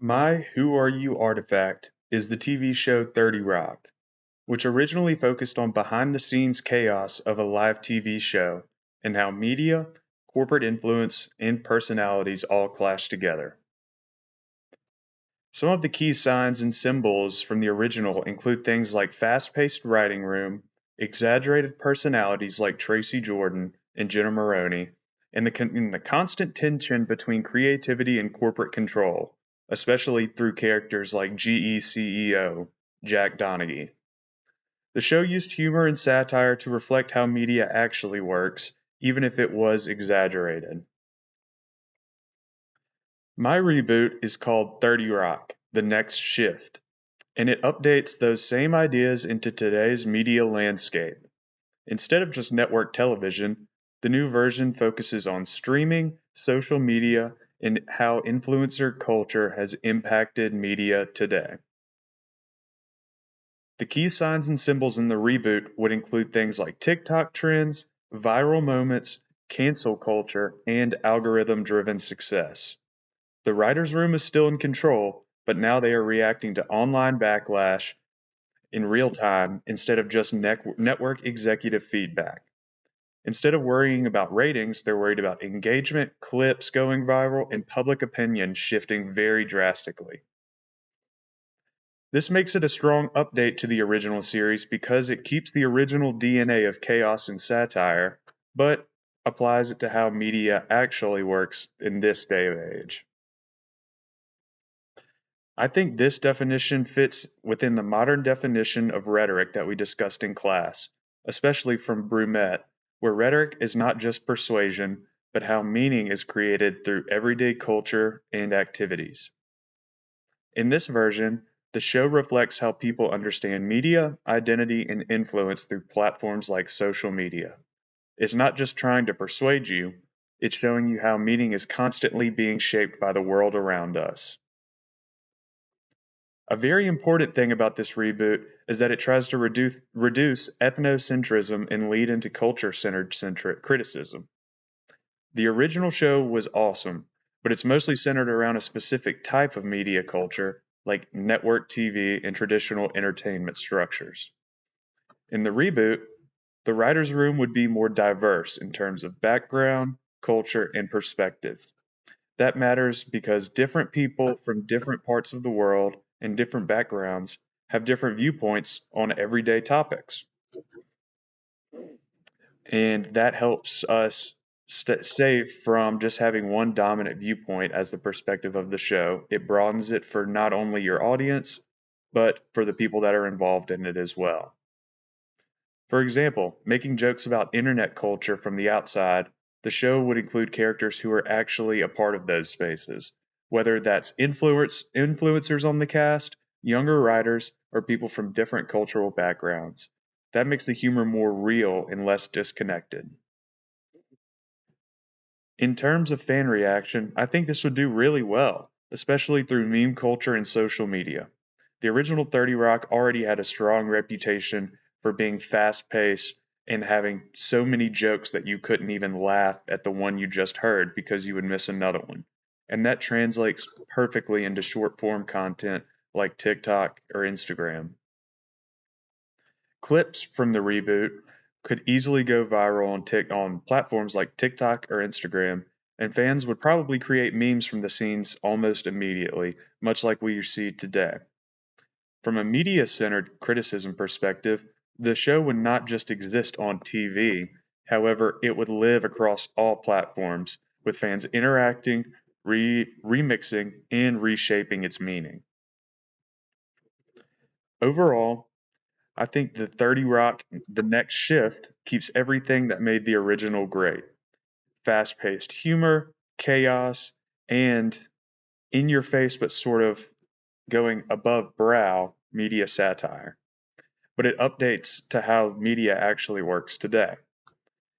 My Who Are You artifact is the TV show 30 Rock, which originally focused on behind the scenes chaos of a live TV show and how media, corporate influence, and personalities all clash together. Some of the key signs and symbols from the original include things like fast paced writing room, exaggerated personalities like Tracy Jordan and Jenna Maroney, and the constant tension between creativity and corporate control, especially through characters like GE CEO Jack Donaghy. The show used humor and satire to reflect how media actually works, even if it was exaggerated. My reboot is called 30 Rock, The Next Shift, and it updates those same ideas into today's media landscape. Instead of just network television, the new version focuses on streaming, social media, and how influencer culture has impacted media today. The key signs and symbols in the reboot would include things like TikTok trends, viral moments, cancel culture, and algorithm driven success. The writer's room is still in control, but now they are reacting to online backlash in real time instead of just network executive feedback. Instead of worrying about ratings, they're worried about engagement, clips going viral, and public opinion shifting very drastically. This makes it a strong update to the original series because it keeps the original DNA of chaos and satire, but applies it to how media actually works in this day and age. I think this definition fits within the modern definition of rhetoric that we discussed in class, especially from Brumet, where rhetoric is not just persuasion, but how meaning is created through everyday culture and activities. In this version, the show reflects how people understand media, identity, and influence through platforms like social media. It's not just trying to persuade you, it's showing you how meaning is constantly being shaped by the world around us. A very important thing about this reboot is that it tries to reduce ethnocentrism and lead into culture-centered criticism. The original show was awesome, but it's mostly centered around a specific type of media culture, like network TV and traditional entertainment structures. In the reboot, the writer's room would be more diverse in terms of background, culture, and perspective. That matters because different people from different parts of the world and different backgrounds have different viewpoints on everyday topics. And that helps us save from just having one dominant viewpoint as the perspective of the show. It broadens it for not only your audience, but for the people that are involved in it as well. For example, making jokes about internet culture from the outside, the show would include characters who are actually a part of those spaces, whether that's influencers on the cast, younger writers, or people from different cultural backgrounds. That makes the humor more real and less disconnected. In terms of fan reaction, I think this would do really well, especially through meme culture and social media. The original 30 Rock already had a strong reputation for being fast paced and having so many jokes that you couldn't even laugh at the one you just heard because you would miss another one. And that translates perfectly into short form content like TikTok or Instagram. Clips from the reboot could easily go viral on platforms like TikTok or Instagram, and fans would probably create memes from the scenes almost immediately, much like we see today. From a media-centered criticism perspective, the show would not just exist on TV, however, it would live across all platforms, with fans interacting, remixing, and reshaping its meaning. Overall, I think the 30 Rock, The Next Shift, keeps everything that made the original great. Fast paced humor, chaos, and in your face, but sort of going above brow media satire. But it updates to how media actually works today.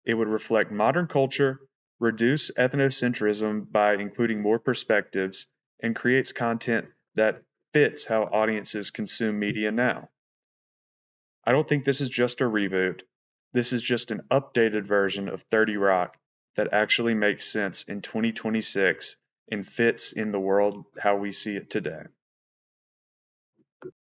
It would reflect modern culture, reduce ethnocentrism by including more perspectives, and creates content that fits how audiences consume media now. I don't think this is just a reboot. This is just an updated version of 30 Rock that actually makes sense in 2026 and fits in the world how we see it today.